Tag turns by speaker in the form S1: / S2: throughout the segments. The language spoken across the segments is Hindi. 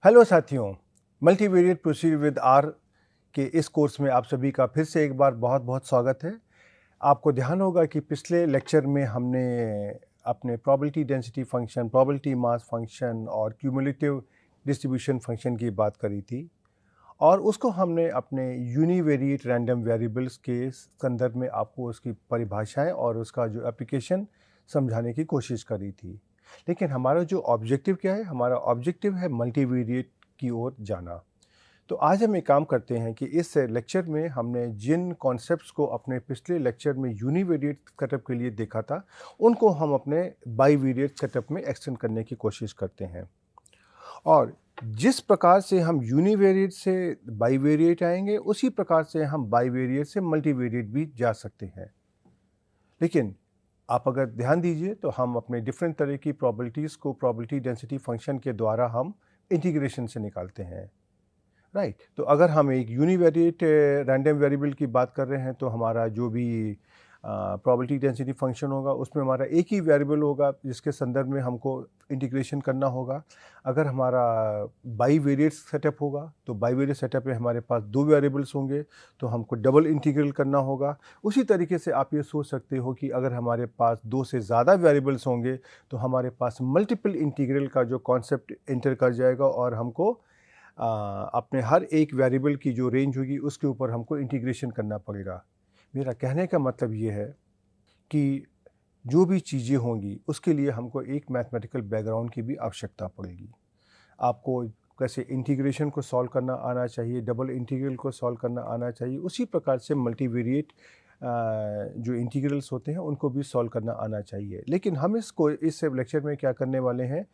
S1: हेलो साथियों, मल्टीवेरिएट प्रोसीड विद आर के इस कोर्स में आप सभी का फिर से एक बार बहुत बहुत स्वागत है। आपको ध्यान होगा कि पिछले लेक्चर में हमने अपने probability density function, probability mass function और क्यूमुलेटिव डिस्ट्रीब्यूशन फंक्शन की बात करी थी और उसको हमने अपने यूनिवेरिएट रैंडम वेरिएबल्स के संदर्भ में आपको उसकी परिभाषाएं और उसका जो एप्लीकेशन समझाने की कोशिश करी थी। लेकिन हमारा जो ऑब्जेक्टिव क्या है? हमारा ऑब्जेक्टिव है मल्टीवेरिएट की ओर जाना। तो आज हम एक काम करते हैं कि इस लेक्चर में हमने जिन कॉन्सेप्ट्स को अपने पिछले लेक्चर में यूनिवेरिएट सेटअप के लिए देखा था, उनको हम अपने बाईवेरिएट सेटअप में एक्सटेंड करने की कोशिश करते हैं। और जिस प्रकार से हम यूनिवेरिएट से बाईवेरिएट आएंगे, उसी प्रकार से हम बाईवेरिएट से मल्टीवेरिएट भी जा सकते हैं। लेकिन आप अगर ध्यान दीजिए तो हम अपने डिफरेंट तरह की प्रोबेबिलिटीज़ को प्रोबेबिलिटी डेंसिटी फंक्शन के द्वारा हम इंटीग्रेशन से निकालते हैं, राइट। तो अगर हम एक यूनिवेरिएट रैंडम वेरिएबल की बात कर रहे हैं तो हमारा जो भी प्रोबेबिलिटी डेंसिटी फंक्शन होगा उसमें हमारा एक ही वेरिएबल होगा जिसके संदर्भ में हमको इंटीग्रेशन करना होगा। अगर हमारा बाईवेरिएट सेटअप होगा तो बाईवेरिएट सेटअप में हमारे पास दो वेरिएबल्स होंगे तो हमको डबल इंटीग्रल करना होगा। उसी तरीके से आप ये सोच सकते हो कि अगर हमारे पास दो से ज़्यादा वेरिएबल्स होंगे तो हमारे पास मल्टीपल इंटीग्रल का जो कॉन्सेप्ट एंटर कर जाएगा और हमको अपने हर एक वेरिएबल की जो रेंज होगी उसके ऊपर हमको इंटीग्रेशन करना पड़ेगा। मेरा कहने का मतलब ये है कि जो भी चीज़ें होंगी उसके लिए हमको एक मैथमेटिकल बैकग्राउंड की भी आवश्यकता पड़ेगी। आपको कैसे इंटीग्रेशन को सॉल्व करना आना चाहिए, डबल इंटीग्रल को सॉल्व करना आना चाहिए, उसी प्रकार से मल्टीवेरिएट जो इंटीग्रल्स होते हैं उनको भी सॉल्व करना आना चाहिए। लेकिन हम इस लेक्चर में क्या करने वाले हैं,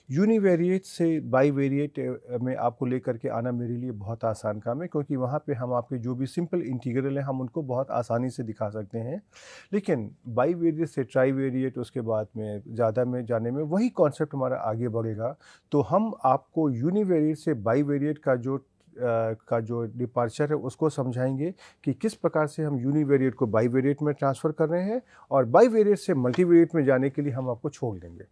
S1: यूनिवेरिएट से बाईवेरिएट में आपको लेकर के आना मेरे लिए बहुत आसान काम है, क्योंकि वहाँ पे हम आपके जो भी सिंपल इंटीग्रल हैं हम उनको बहुत आसानी से दिखा सकते हैं। लेकिन बाईवेरिएट से ट्राईवेरिएट, उसके बाद में ज़्यादा में जाने में वही कॉन्सेप्ट हमारा आगे बढ़ेगा। तो हम आपको यूनिवेरिएट से बाईवेरिएट का जो डिपार्चर है उसको समझाएंगे कि किस प्रकार से हम यूनिवेरिएट को बाईवेरिएट में ट्रांसफ़र कर रहे हैं, और बाईवेरिएट से मल्टीवेरिएट में जाने के लिए हम आपको छोड़ देंगे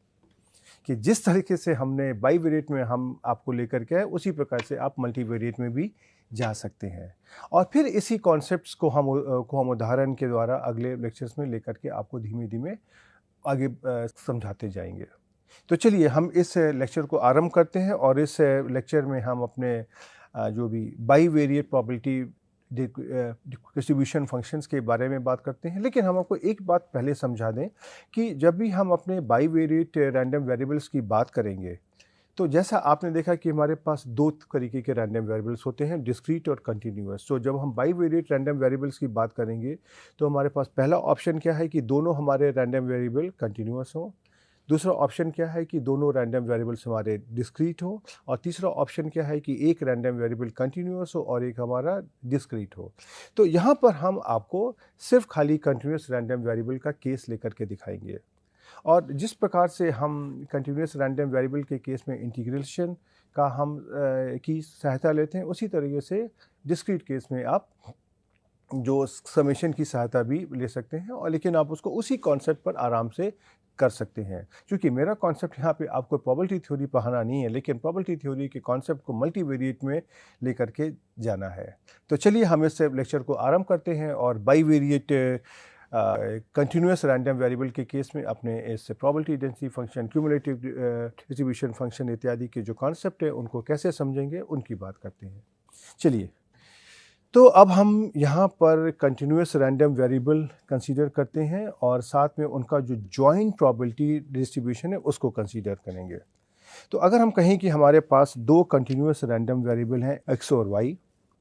S1: कि जिस तरीके से हमने बाईवेरिएट में हम आपको लेकर के आए उसी प्रकार से आप मल्टीवेरिएट में भी जा सकते हैं। और फिर इसी कॉन्सेप्ट्स को हम उदाहरण के द्वारा अगले लेक्चर्स में लेकर के आपको धीमे धीमे आगे समझाते जाएंगे। तो चलिए हम इस लेक्चर को आरंभ करते हैं और इस लेक्चर में हम अपने जो भी बाईवेरिएट प्रोबेबिलिटी डिस्ट्रीब्यूशन फंक्शंस के बारे में बात करते हैं। लेकिन हम आपको एक बात पहले समझा दें कि जब भी हम अपने बाईवेरिएट रैंडम वेरिएबल्स की बात करेंगे तो जैसा आपने देखा कि हमारे पास दो तरीके के रैंडम वेरिएबल्स होते हैं, डिस्क्रीट और कंटिन्यूअस। तो जब हम बाईवेरिएट रैंडम वेरिएबल्स की बात करेंगे तो हमारे पास पहला ऑप्शन क्या है कि दोनों हमारे रैंडम वेरिएबल कंटिन्यूअस हों। दूसरा ऑप्शन क्या है कि दोनों रैंडम वेरिएबल्स हमारे डिस्क्रीट हो। और तीसरा ऑप्शन क्या है कि एक रैंडम वेरिएबल कंटिन्यूअस हो और एक हमारा डिस्क्रीट हो। तो यहाँ पर हम आपको सिर्फ खाली कंटिन्यूअस रैंडम वेरिएबल का केस लेकर के दिखाएंगे। और जिस प्रकार से हम कंटिन्यूअस रैंडम वेरिएबल के केस में इंटीग्रेशन का हम की सहायता लेते हैं, उसी तरीके से डिस्क्रीट केस में आप जो समेशन की सहायता भी ले सकते हैं, और लेकिन आप उसको उसी कॉन्सेप्ट पर आराम से कर सकते हैं। क्योंकि मेरा कॉन्सेप्ट यहाँ पे आपको प्रोबेबिलिटी थ्योरी पढ़ाना नहीं है, लेकिन प्रोबेबिलिटी थ्योरी के कॉन्सेप्ट को मल्टीवेरिएट में लेकर के जाना है। तो चलिए हम इस लेक्चर को आरंभ करते हैं और बाईवेरिएट कंटिन्यूअस रैंडम वेरिएबल के केस में अपने इस probability density function, cumulative distribution function इत्यादि के जो कॉन्सेप्ट है उनको कैसे समझेंगे उनकी बात करते हैं। चलिए, तो अब हम यहाँ पर कंटिन्यूअस रैंडम वेरिएबल कंसीडर करते हैं और साथ में उनका जो जॉइंट प्रोबेबिलिटी डिस्ट्रीब्यूशन है उसको कंसीडर करेंगे। तो अगर हम कहें कि हमारे पास दो कंटिन्यूअस रैंडम वेरिएबल हैं x और y,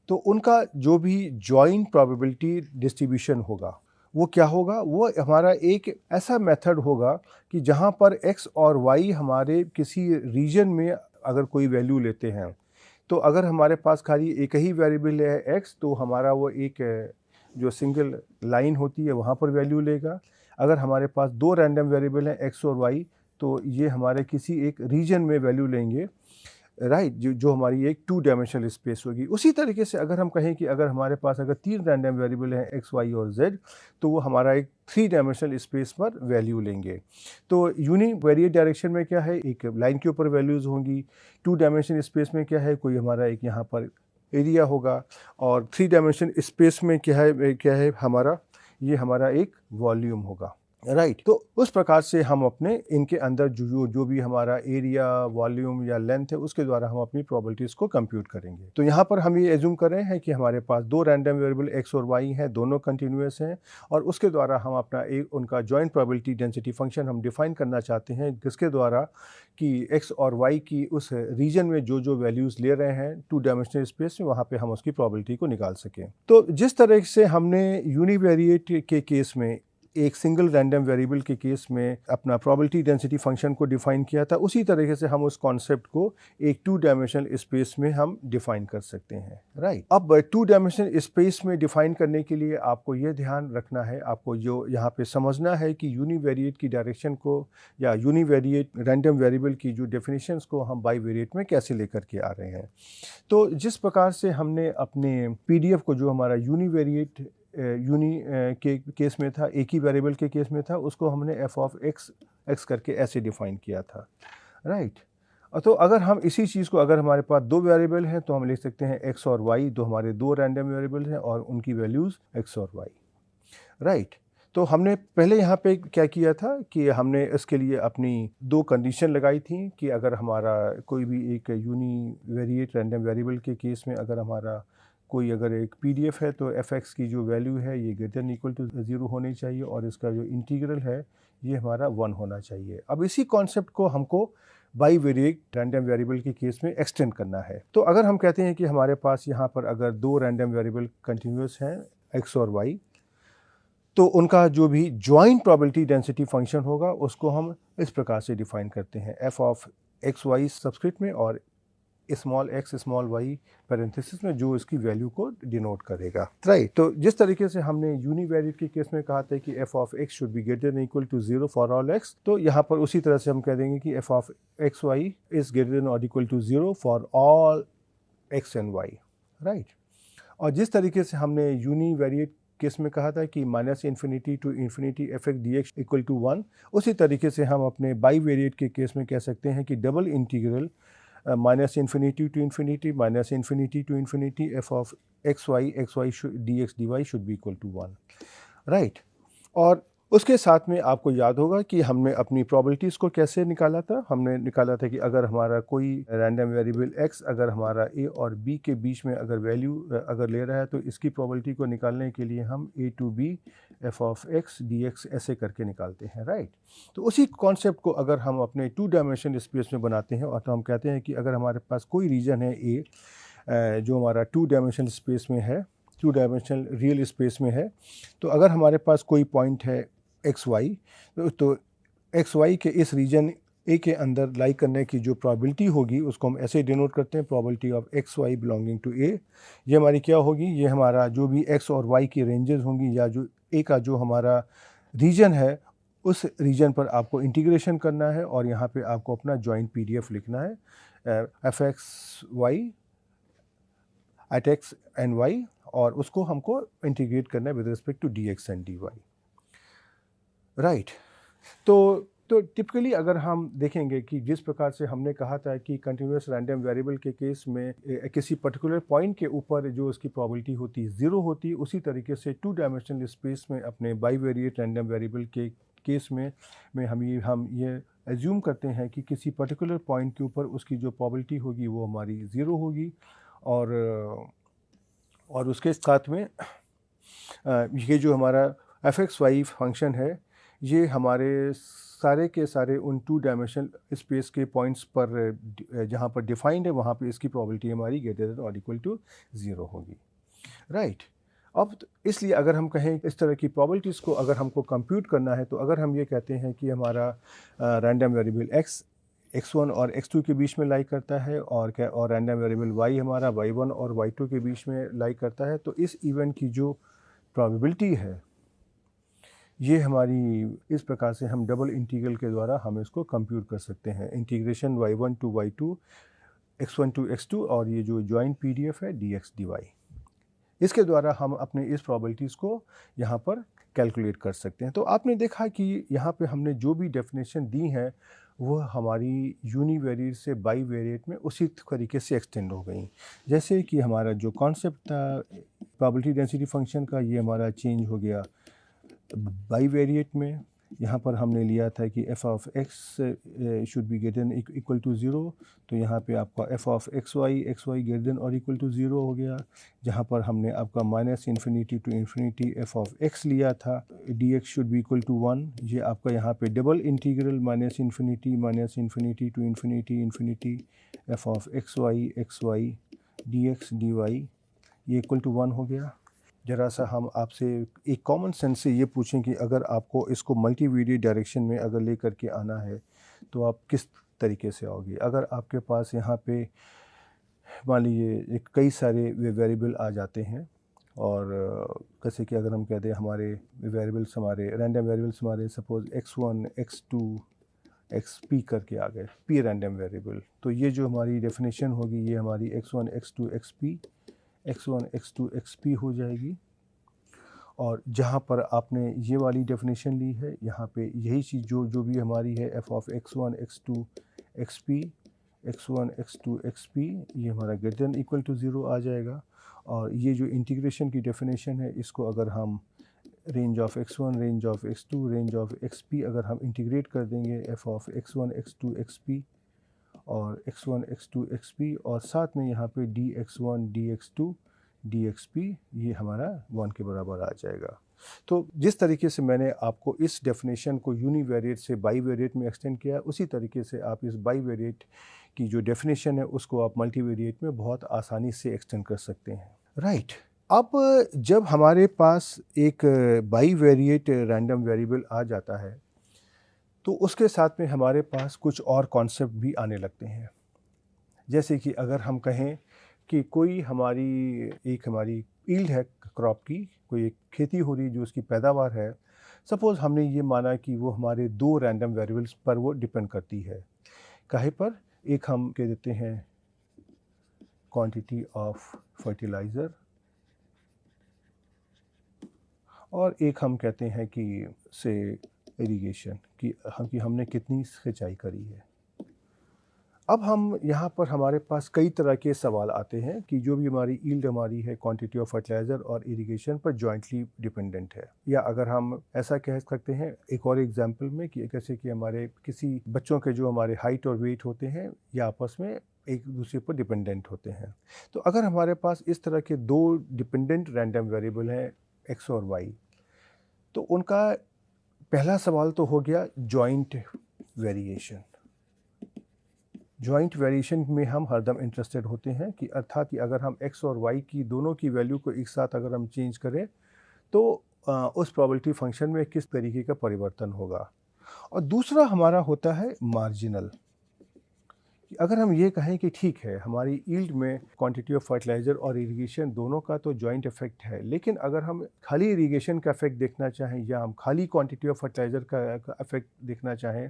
S1: तो उनका जो भी जॉइंट प्रोबेबिलिटी डिस्ट्रीब्यूशन होगा वो क्या होगा? वो हमारा एक ऐसा मेथड होगा कि जहाँ पर x और y हमारे किसी रीजन में अगर कोई वैल्यू लेते हैं, तो अगर हमारे पास खाली एक ही वेरिएबल है x, तो हमारा वो एक जो सिंगल लाइन होती है वहाँ पर वैल्यू लेगा। अगर हमारे पास दो रैंडम वेरिएबल हैं x और y, तो ये हमारे किसी एक रीजन में वैल्यू लेंगे। राइट, जो हमारी एक 2 डायमेंशनल स्पेस होगी। उसी तरीके से अगर हम कहें कि अगर हमारे पास अगर 3 रैंडम वेरिएबल हैं एक्स, वाई और जेड, तो वो हमारा एक 3 डायमेंशनल स्पेस पर वैल्यू लेंगे। तो यूनिवेरिएट डायरेक्शन में क्या है, एक लाइन के ऊपर वैल्यूज़ होंगी। 2 डायमेंशनल स्पेस में क्या है, कोई हमारा एक यहाँ पर एरिया होगा, और 3 डायमेंशन स्पेस में क्या है हमारा, ये हमारा एक वॉल्यूम होगा। राइट, तो उस प्रकार से हम अपने इनके अंदर जो भी हमारा एरिया, वॉल्यूम या लेंथ है, उसके द्वारा हम अपनी प्रोबेबिलिटीज़ को कंप्यूट करेंगे। तो यहाँ पर हम ये एज्यूम कर रहे हैं कि हमारे पास 2 रैंडम वेरिएबल एक्स और वाई हैं, दोनों कंटिन्यूअस हैं, और उसके द्वारा हम अपना एक उनका जॉइंट प्रोबेबिलिटी डेंसिटी फंक्शन हम डिफाइन करना चाहते हैं, जिसके द्वारा कि एक्स और वाई की उस रीजन में जो वैल्यूज़ ले रहे हैं 2 डायमेंशनल स्पेस में, वहाँ पे हम उसकी प्रोबेबिलिटी को निकाल सकें। तो जिस तरह से हमने यूनिवेरिएट के केस में एक सिंगल रैंडम वेरिएबल के केस में अपना प्रोबेबिलिटी डेंसिटी फंक्शन को डिफाइन किया था, उसी तरीके से हम उस कॉन्सेप्ट को एक 2 डायमेंशनल स्पेस में हम डिफाइन कर सकते हैं। राइट, अब 2 डायमेंशनल स्पेस में डिफाइन करने के लिए आपको ये ध्यान रखना है, आपको जो यहाँ पे समझना है कि यूनिवेरिएट की डायरेक्शन को या यूनिवेरिएट रैंडम वेरिएबल की जो डेफिनेशंस को हम बाईवेरिएट में कैसे लेकर के आ रहे हैं। तो जिस प्रकार से हमने अपने पीडीएफ को, जो हमारा यूनिवेरिएट के केस में था, एक ही वेरिएबल के केस में था, उसको हमने एफ ऑफ एक्स करके ऐसे डिफाइन किया था। राइट, तो अगर हम इसी चीज़ को, अगर हमारे पास 2 वेरिएबल हैं, तो हम लिख सकते हैं एक्स और वाई, दो हमारे 2 रैंडम वेरिएबल हैं और उनकी वैल्यूज़ एक्स और वाई। राइट, तो हमने पहले यहाँ पे क्या किया था कि हमने इसके लिए अपनी 2 कंडीशन लगाई थी कि अगर हमारा कोई भी एक यूनिवेरिएट रैंडम वेरिएबल के केस में अगर हमारा कोई अगर एक पीडीएफ है, तो एफ एक्स की जो वैल्यू है ये ग्रेटर देन इक्वल टू 0 होनी चाहिए, और इसका जो इंटीग्रल है ये हमारा 1 होना चाहिए। अब इसी कॉन्सेप्ट को हमको बाईवेरिएट रैंडम वेरिएबल के केस में एक्सटेंड करना है। तो अगर हम कहते हैं कि हमारे पास यहाँ पर अगर 2 रैंडम वेरिएबल कंटिन्यूअस हैं एक्स और वाई, तो उनका जो भी जॉइंट प्रोबेबिलिटी डेंसिटी फंक्शन होगा उसको हम इस प्रकार से डिफाइन करते हैं, f of x y subscript में और small x small y parenthesis में, जो इसकी वैल्यू को डिनोट करेगा। राइट, तो जिस तरीके से हमने यूनिवेरिएट के केस में कहा था कि F of x should be greater than equal to 0 for all x, तो यहाँ पर उसी तरह से हम कह देंगे कि F of x Y is greater than और equal to 0 for all X and Y. Right, और जिस तरीके से हमने यूनिवेरिएट केस में कहा था कि minus infinity to infinity f x d x equal to 1, उसी तरीके से हम अपने बाईवेरिएट के केस में कह सकते हैं कि double integral minus infinity to infinity minus infinity to infinity f of x y d x d y should be equal to 1। Right, और उसके साथ में आपको याद होगा कि हमने अपनी प्रोबेबिलिटीज़ को कैसे निकाला था। हमने निकाला था कि अगर हमारा कोई रैंडम वेरिएबल x अगर हमारा a और b के बीच में अगर वैल्यू अगर ले रहा है, तो इसकी प्रोबेबिलिटी को निकालने के लिए हम a to b f of x dx ऐसे करके निकालते हैं। राइट, तो उसी कॉन्सेप्ट को अगर हम अपने 2 डायमेंशनल स्पेस में बनाते हैं, और तो हम कहते हैं कि अगर हमारे पास कोई रीजन है a जो हमारा 2 डायमेंशनल स्पेस में है, 2 डायमेंशनल रियल स्पेस में है, तो अगर हमारे पास कोई पॉइंट है एक्स वाई, तो एक्स वाई के इस रीजन ए के अंदर लाई करने की जो प्रोबेबिलिटी होगी उसको हम ऐसे डिनोट करते हैं, probability of x Y belonging to A. ये हमारी क्या होगी, ये हमारा जो भी एक्स और वाई की रेंजेस होंगी, या जो ए का जो हमारा रीजन है, उस रीजन पर आपको इंटीग्रेशन करना है, और यहाँ पे आपको अपना जॉइंट पीडीएफ लिखना है f x y at x and y, और उसको हमको इंटीग्रेट करना है with respect to d x and d y. Right, तो टिपिकली अगर हम देखेंगे कि जिस प्रकार से हमने कहा था कि कंटिन्यूस रैंडम वेरिएबल के केस में किसी पर्टिकुलर पॉइंट के ऊपर जो उसकी प्रोबेबिलिटी होती है 0 होती है, उसी तरीके से 2 डायमेंशनल स्पेस में अपने बाईवेरिएट रैंडम वेरिएबल के केस में हम ये एज्यूम करते हैं कि किसी पर्टिकुलर पॉइंट के ऊपर उसकी जो प्रोबेबिलिटी होगी वो हमारी 0 होगी, और उसके साथ में ये जो हमारा एफ एक्स वाई फंक्शन है, ये हमारे सारे के सारे उन 2 डायमेंशनल स्पेस के पॉइंट्स पर जहाँ पर डिफाइंड है, वहाँ पे इसकी प्रोबेबिलिटी हमारी ग्रेटर देन और इक्वल टू 0 होगी। राइट, अब इसलिए अगर हम कहें इस तरह की प्रोबेबिलिटीज़ को अगर हमको कंप्यूट करना है, तो अगर हम ये कहते हैं कि हमारा रैंडम वेरिएबल x1 और x2 के बीच में लाई करता है, और रैंडम वेरिएबल y हमारा y1 और y2 के बीच में लाई करता है, तो इस इवेंट की जो प्रोबेबिलिटी है ये हमारी इस प्रकार से हम डबल इंटीग्रल के द्वारा हम इसको कंप्यूट कर सकते हैं। Integration y1 to y2 x1 to x2 और ये जो जॉइंट PDF है dx dy। इसके द्वारा हम अपने इस प्रॉबिलिटीज़ को यहाँ पर कैलकुलेट कर सकते हैं। तो आपने देखा कि यहाँ पे हमने जो भी डेफिनेशन दी है वो हमारी यूनिवेरिएट से बाईवेरिएट में उसी तरीके से एक्सटेंड हो गई। जैसे कि हमारा जो कॉन्सेप्ट था प्रोबेबिलिटी डेंसिटी फंक्शन का, ये हमारा चेंज हो गया बाईवेरिएट में। यहाँ पर हमने लिया था कि f of x should be greater than equal to 0, तो यहाँ पे आपका f of xy greater than और इक्वल टू 0 हो गया। जहाँ पर हमने आपका minus infinity to infinity f of x लिया था, dx should be equal to 1। ये आपका यहाँ पे double integral minus infinity to infinity f of xy dx dy ये इक्वल टू 1 हो गया। ज़रा सा हम आपसे एक कॉमन सेंस से ये पूछें कि अगर आपको इसको मल्टीवेरिएट डायरेक्शन में अगर लेकर के आना है तो आप किस तरीके से आओगे। अगर आपके पास यहाँ पे मान लीजिए एक कई सारे वेरिएबल आ जाते हैं और जैसे कि अगर हम कहते हैं हमारे वेरिएबल्स, हमारे रैंडम वेरिएबल्स हमारे सपोज़ x1 x2 xp करके आ गए, p रैंडम वेरिएबल, तो ये जो हमारी डेफिनेशन होगी ये हमारी x1 x2 xp x1 x2 xp हो जाएगी। और जहाँ पर आपने ये वाली डेफिनेशन ली है यहाँ पे यही चीज़ जो भी हमारी है f of x1 x2 xp x1 x2 xp ये हमारा ग्रेटर देन इक्वल टू 0 आ जाएगा। और ये जो इंटीग्रेशन की डेफिनेशन है इसको अगर हम range of x1 range of x2 range of xp अगर हम इंटीग्रेट कर देंगे f of x1 x2 xp और x1 x2 xp और साथ में यहाँ पे dx1 dx2 dxp ये हमारा 1 के बराबर आ जाएगा। तो जिस तरीके से मैंने आपको इस डेफिनेशन को यूनिवेरिएट से बाईवेरिएट में एक्सटेंड किया है, उसी तरीके से आप इस बाईवेरिएट की जो डेफिनेशन है उसको आप मल्टीवेरिएट में बहुत आसानी से एक्सटेंड कर सकते हैं। राइट, अब जब हमारे पास एक बाईवेरिएट रैंडम वेरिएबल आ जाता है तो उसके साथ में हमारे पास कुछ और कॉन्सेप्ट भी आने लगते हैं। जैसे कि अगर हम कहें कि कोई हमारी ईल्ड है क्रॉप की, कोई एक खेती हो रही जो उसकी पैदावार है, सपोज़ हमने ये माना कि वो हमारे 2 रैंडम वेरिएबल्स पर वो डिपेंड करती है। काहे पर? एक हम कह देते हैं क्वांटिटी ऑफ फर्टिलाइज़र और एक हम कहते हैं कि से इरिगेशन कि हमने कितनी सिंचाई करी है। अब हम यहाँ पर हमारे पास कई तरह के सवाल आते हैं कि जो भी हमारी ईल्ड हमारी है क्वांटिटी ऑफ फर्टिलाइज़र और इरिगेशन पर जॉइंटली डिपेंडेंट है। या अगर हम ऐसा कह सकते हैं एक और एग्जांपल में कि कैसे कि हमारे किसी बच्चों के जो हमारे हाइट और वेट होते हैं या आपस में एक दूसरे पर डिपेंडेंट होते हैं। तो अगर हमारे पास इस तरह के 2 डिपेंडेंट रैंडम वेरिएबल हैं x और y, तो उनका पहला सवाल तो हो गया जॉइंट वेरिएशन। जॉइंट वेरिएशन में हम हरदम इंटरेस्टेड होते हैं कि अर्थात कि अगर हम x और y की दोनों की वैल्यू को एक साथ अगर हम चेंज करें तो उस प्रोबेबिलिटी फंक्शन में किस तरीके का परिवर्तन होगा। और दूसरा हमारा होता है मार्जिनल। अगर हम ये कहें कि ठीक है हमारी ईल्ड में क्वांटिटी ऑफ फर्टिलाइज़र और इरिगेशन दोनों का तो जॉइंट इफेक्ट है, लेकिन अगर हम खाली इरिगेशन का इफेक्ट देखना चाहें या हम खाली क्वांटिटी ऑफ फर्टिलाइज़र का इफेक्ट देखना चाहें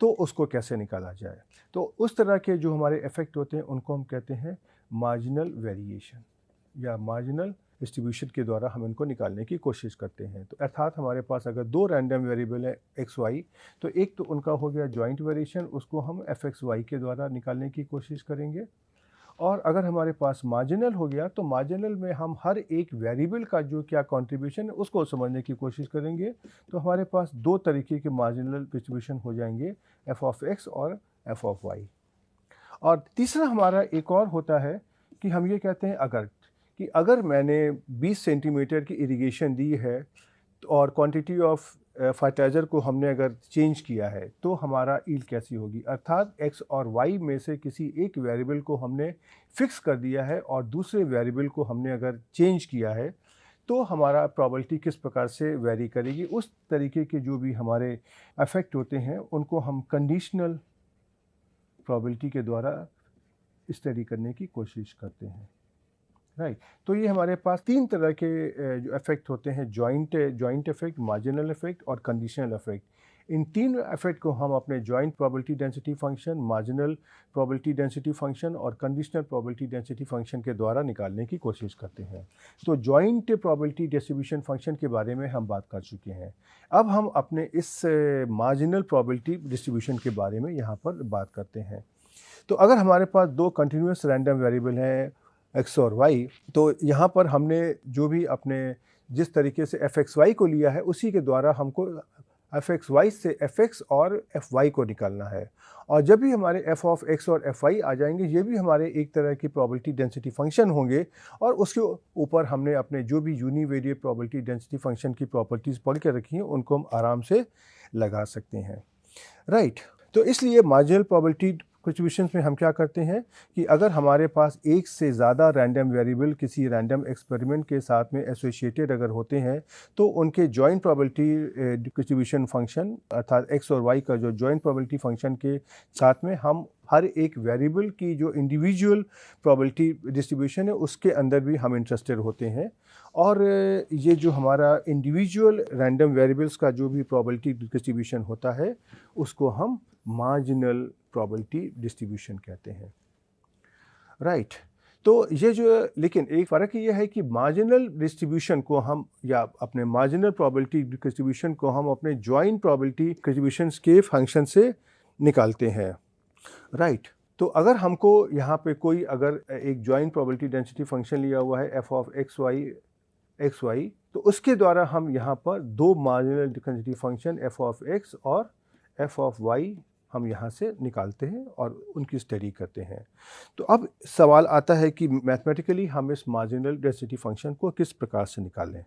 S1: तो उसको कैसे निकाला जाए। तो उस तरह के जो हमारे इफेक्ट होते हैं उनको हम कहते हैं मार्जिनल वेरिएशन या मार्जिनल डिस्ट्रीब्यूशन के द्वारा हम इनको निकालने की कोशिश करते हैं। तो अर्थात हमारे पास अगर 2 रैंडम वेरिएबल है एक्स वाई, तो एक तो उनका हो गया जॉइंट वेरिएशन, उसको हम एफ एक्स वाई के द्वारा निकालने की कोशिश करेंगे। और अगर हमारे पास मार्जिनल हो गया तो मार्जिनल में हम हर एक वेरिएबल का जो क्या कंट्रीब्यूशन है उसको समझने की कोशिश करेंगे। तो हमारे पास 2 तरीके के मार्जिनल डिस्ट्रीब्यूशन हो जाएंगे, एफ ऑफ एक्स और एफ ऑफ वाई। और तीसरा हमारा एक और होता है कि हम ये कहते हैं अगर मैंने 20 सेंटीमीटर की इरिगेशन दी है और क्वांटिटी ऑफ फर्टिलाइज़र को हमने अगर चेंज किया है तो हमारा ईल्ड कैसी होगी। अर्थात एक्स और वाई में से किसी एक वेरिएबल को हमने फिक्स कर दिया है और दूसरे वेरिएबल को हमने अगर चेंज किया है तो हमारा प्रोबेबिलिटी किस प्रकार से वेरी करेगी। उस तरीके के जो भी हमारे इफेक्ट होते हैं उनको हम कंडीशनल प्रोबेबिलिटी के द्वारा स्टडी करने की कोशिश करते हैं। राइट, तो ये हमारे पास 3 तरह के जो इफेक्ट होते हैं, जॉइंट इफेक्ट, मार्जिनल इफेक्ट और कंडीशनल इफेक्ट। इन तीन इफेक्ट को हम अपने joint probability density function, marginal probability density function और कंडीशनल प्रोबेबिलिटी डेंसिटी फंक्शन के द्वारा निकालने की कोशिश करते हैं। तो जॉइंट प्रोबेबिलिटी डिस्ट्रीब्यूशन फंक्शन के बारे में हम बात कर चुके हैं। अब हम अपने इस मार्जिनल प्रोबेबिलिटी डिस्ट्रीब्यूशन के बारे में यहाँ पर बात करते हैं। तो अगर हमारे पास दो कंटिन्यूस रैंडम वेरिएबल हैं x और y, तो यहाँ पर हमने जो भी अपने जिस तरीके से fxy को लिया है उसी के द्वारा हमको fxy से fx और fy को निकालना है। और जब भी हमारे f ऑफ x और fy आ जाएंगे, ये भी हमारे एक तरह की प्रोबेबिलिटी डेंसिटी फंक्शन होंगे और उसके ऊपर हमने अपने जो भी यूनिवेरिएट प्रोबेबिलिटी डेंसिटी फंक्शन की प्रॉपर्टीज़ पढ़ के रखी हैं उनको हम आराम से लगा सकते हैं, राइट। तो इसलिए मार्जिनल प्रोबेबिलिटी डिस्ट्रीब्यूशंस में हम क्या करते हैं कि अगर हमारे पास एक से ज़्यादा रैंडम वेरिएबल किसी रैंडम एक्सपेरिमेंट के साथ में एसोसिएटेड अगर होते हैं तो उनके जॉइंट प्रोबेबिलिटी डिस्ट्रीब्यूशन फंक्शन अर्थात x और y का जो जॉइंट प्रोबेबिलिटी फंक्शन के साथ में हम हर एक वेरिएबल की जो इंडिविजुअल प्रोबेबिलिटी डिस्ट्रीब्यूशन है उसके अंदर भी हम इंटरेस्टेड होते हैं। और ये जो हमारा इंडिविजुअल रैंडम वेरिएबल्स का जो भी प्रोबेबिलिटी डिस्ट्रीब्यूशन होता है उसको हम मार्जिनल प्रोबेबिलिटी डिस्ट्रीब्यूशन कहते हैं, राइट। तो ये जो लेकिन एक फ़र्क ये है कि मार्जिनल डिस्ट्रीब्यूशन को हम या अपने मार्जिनल प्रोबेबिलिटी डिस्ट्रीब्यूशन को हम अपने जॉइंट प्रोबेबिलिटी डिस्ट्रीब्यूशंस के फंक्शन से निकालते हैं, राइट। तो अगर हमको यहाँ पे कोई अगर एक जॉइंट प्रोबेबिलिटी डेंसिटी फंक्शन लिया हुआ है f ऑफ एक्स वाई, तो उसके द्वारा हम यहाँ पर दो marginal density function f of x और f ऑफ y हम यहाँ से निकालते हैं और उनकी स्टडी करते हैं। तो अब सवाल आता है कि मैथमेटिकली हम इस मार्जिनल डेंसिटी फंक्शन को किस प्रकार से निकालें।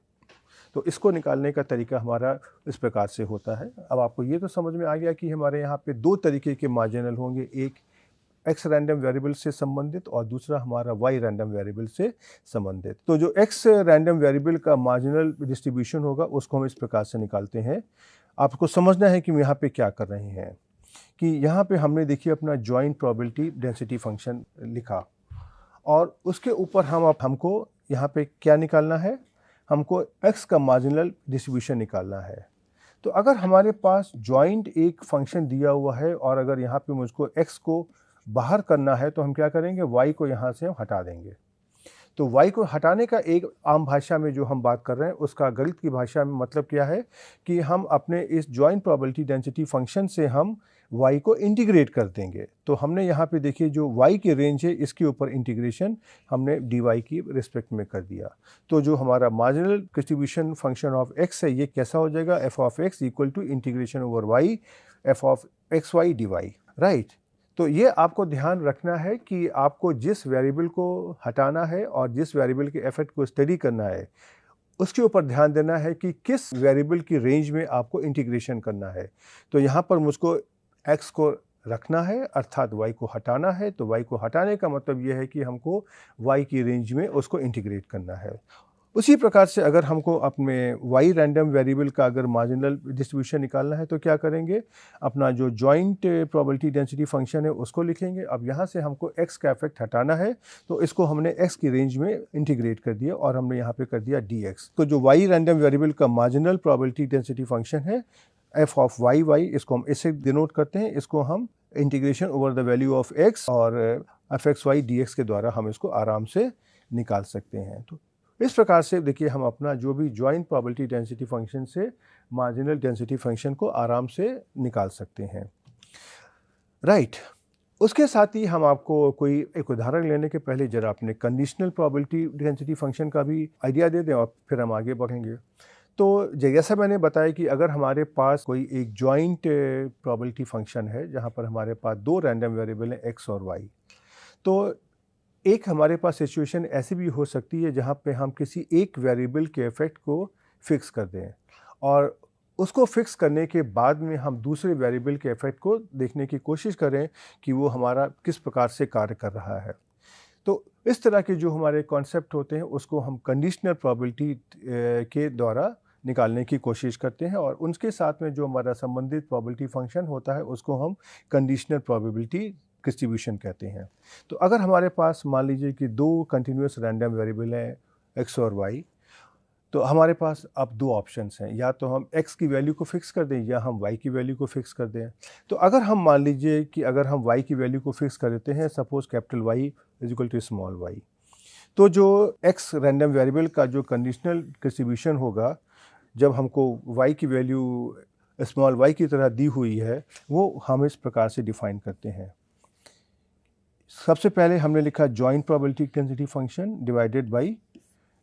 S1: तो इसको निकालने का तरीका हमारा इस प्रकार से होता है। अब आपको ये तो समझ में आ गया कि हमारे यहाँ पे दो तरीके के मार्जिनल होंगे, एक x रैंडम वेरिएबल से संबंधित और दूसरा हमारा y रैंडम वेरिएबल से संबंधित। तो जो x रैंडम वेरिएबल का मार्जिनल डिस्ट्रीब्यूशन होगा उसको हम इस प्रकार से निकालते हैं। आपको समझना है कि हम यहाँ पे क्या कर रहे हैं कि यहाँ पे हमने देखिए अपना जॉइंट प्रोबेबिलिटी डेंसिटी फंक्शन लिखा और उसके ऊपर हमको यहाँ पे क्या निकालना है, हमको x का मार्जिनल डिस्ट्रीब्यूशन निकालना है। तो अगर हमारे पास जॉइंट एक फंक्शन दिया हुआ है और अगर यहाँ पे मुझको x को बाहर करना है तो हम क्या करेंगे, y को यहाँ से हम हटा देंगे। तो y को हटाने का एक आम भाषा में जो हम बात कर रहे हैं उसका गणित की भाषा में मतलब क्या है कि हम अपने इस जॉइंट प्रोबेबिलिटी डेंसिटी फंक्शन से हम y को इंटीग्रेट कर देंगे। तो हमने यहाँ पे देखिए जो y की रेंज है इसके ऊपर इंटीग्रेशन हमने dy की रिस्पेक्ट में कर दिया। तो जो हमारा marginal distribution function of x है ये कैसा हो जाएगा, f of x equal to integration over y f of x y d y, right. तो ये आपको ध्यान रखना है कि आपको जिस वेरिएबल को हटाना है और जिस वेरिएबल के इफेक्ट को स्टडी करना है उसके ऊपर ध्यान देना है कि किस वेरिएबल की रेंज में आपको इंटीग्रेशन करना है। तो यहाँ पर मुझको x को रखना है अर्थात y को हटाना है। तो y को हटाने का मतलब यह है कि हमको y की रेंज में उसको इंटीग्रेट करना है। उसी प्रकार से अगर हमको अपने y रैंडम वेरिएबल का अगर मार्जिनल डिस्ट्रीब्यूशन निकालना है तो क्या करेंगे, अपना जो जॉइंट प्रोबेबिलिटी डेंसिटी फंक्शन है उसको लिखेंगे। अब यहाँ से हमको x का इफेक्ट हटाना है तो इसको हमने x की रेंज में इंटीग्रेट कर दिया और हमने यहाँ पे कर दिया dx। तो जो y रैंडम वेरिएबल का मार्जिनल प्रोबेबिलिटी डेंसिटी फंक्शन है f ऑफ y, इसको हम इससे डिनोट करते हैं। इसको हम integration over the value of x और fxy dx के द्वारा हम इसको आराम से निकाल सकते हैं। तो इस प्रकार से देखिए हम अपना जो भी जॉइंट प्रोबेबिलिटी डेंसिटी फंक्शन से मार्जिनल डेंसिटी फंक्शन को आराम से निकाल सकते हैं, राइट। उसके साथ ही हम आपको कोई एक उदाहरण लेने के पहले जरा अपने कंडीशनल प्रोबेबिलिटी डेंसिटी फंक्शन का भी आइडिया दे दें और फिर हम आगे बढ़ेंगे। तो जैसा मैंने बताया कि अगर हमारे पास कोई एक जॉइंट प्रोबेबिलिटी फंक्शन है जहाँ पर हमारे पास दो रैंडम वेरिएबल हैं x और y, तो एक हमारे पास सिचुएशन ऐसी भी हो सकती है जहाँ पे हम किसी एक वेरिएबल के इफेक्ट को फिक्स कर दें और उसको फिक्स करने के बाद में हम दूसरे वेरिएबल के इफेक्ट को देखने की कोशिश करें कि वो हमारा किस प्रकार से कार्य कर रहा है। तो इस तरह के जो हमारे कॉन्सेप्ट होते हैं उसको हम कंडीशनल प्रोबेबिलिटी के द्वारा निकालने की कोशिश करते हैं और उनके साथ में जो हमारा संबंधित प्रोबेबिलिटी फंक्शन होता है उसको हम कंडीशनल प्रोबेबिलिटी डिस्ट्रीब्यूशन कहते हैं। तो अगर हमारे पास मान लीजिए कि दो कंटिन्यूस रैंडम वेरिएबल हैं x और y, तो हमारे पास अब दो ऑप्शंस हैं, या तो हम x की वैल्यू को फिक्स कर दें या हम y की वैल्यू को फिक्स कर दें। तो अगर हम मान लीजिए कि अगर हम y की वैल्यू को फिक्स कर देते हैं, suppose capital Y is equal to small y, तो जो x रैंडम वेरिएबल का जो कंडीशनल डिस्ट्रीब्यूशन होगा, जब हमको y की वैल्यू स्मॉल y की तरह दी हुई है, वो हम इस प्रकार से डिफाइन करते हैं। सबसे पहले हमने लिखा joint probability density function divided by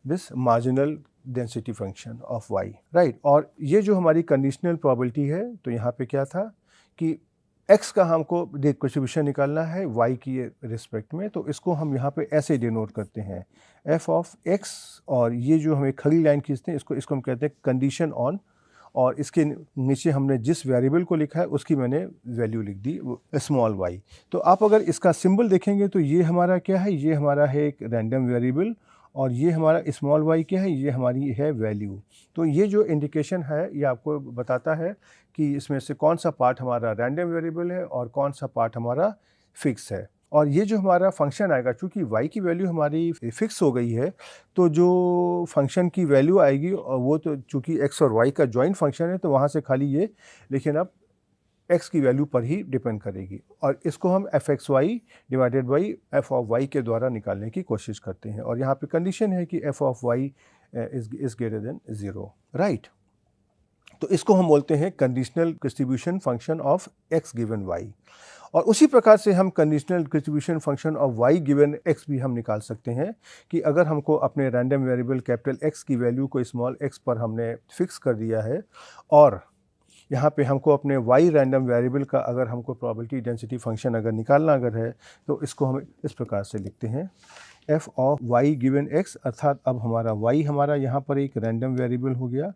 S1: this marginal density function of y, right. और ये जो हमारी कंडीशनल प्रोबेबिलिटी है, तो यहाँ पे क्या था कि x का हमको डिस्ट्रीब्यूशन निकालना है y की रिस्पेक्ट में, तो इसको हम यहाँ पे ऐसे डिनोट करते हैं f ऑफ x, और ये जो हमें खड़ी लाइन खींचते हैं इसको हम कहते हैं कंडीशन ऑन, और इसके नीचे हमने जिस वेरिएबल को लिखा है उसकी मैंने वैल्यू लिख दी स्मॉल y। तो आप अगर इसका सिंबल देखेंगे तो ये हमारा क्या है, ये हमारा है एक रैंडम वेरिएबल, और ये हमारा स्मॉल y क्या है, ये हमारी है वैल्यू। तो ये जो इंडिकेशन है ये आपको बताता है कि इसमें से कौन सा पार्ट हमारा रैंडम वेरिएबल है और कौन सा पार्ट हमारा फिक्स है। और ये जो हमारा फंक्शन आएगा, चूँकि y की वैल्यू हमारी फिक्स हो गई है, तो जो फंक्शन की वैल्यू आएगी, और वो तो चूँकि x और y का जॉइंट फंक्शन है, तो वहाँ से खाली ये, लेकिन अब x की वैल्यू पर ही डिपेंड करेगी, और इसको हम f(x(y) divided by f of y के द्वारा निकालने की कोशिश करते हैं। और यहाँ पे कंडीशन है कि f of y is greater then 0, right. तो इसको हम बोलते हैं conditional distribution function of x given y। और उसी प्रकार से हम conditional distribution function of y given x भी हम निकाल सकते हैं कि अगर हमको अपने रैंडम वेरिएबल कैपिटल x की वैल्यू को स्मॉल x पर हमने फिक्स कर दिया है, और यहाँ पे हमको अपने y रैंडम वेरिएबल का अगर हमको प्रोबेबिलिटी डेंसिटी फंक्शन अगर निकालना अगर है, तो इसको हम इस प्रकार से लिखते हैं f of y given x, अर्थात अब हमारा y हमारा यहाँ पर एक रैंडम वेरिएबल हो गया,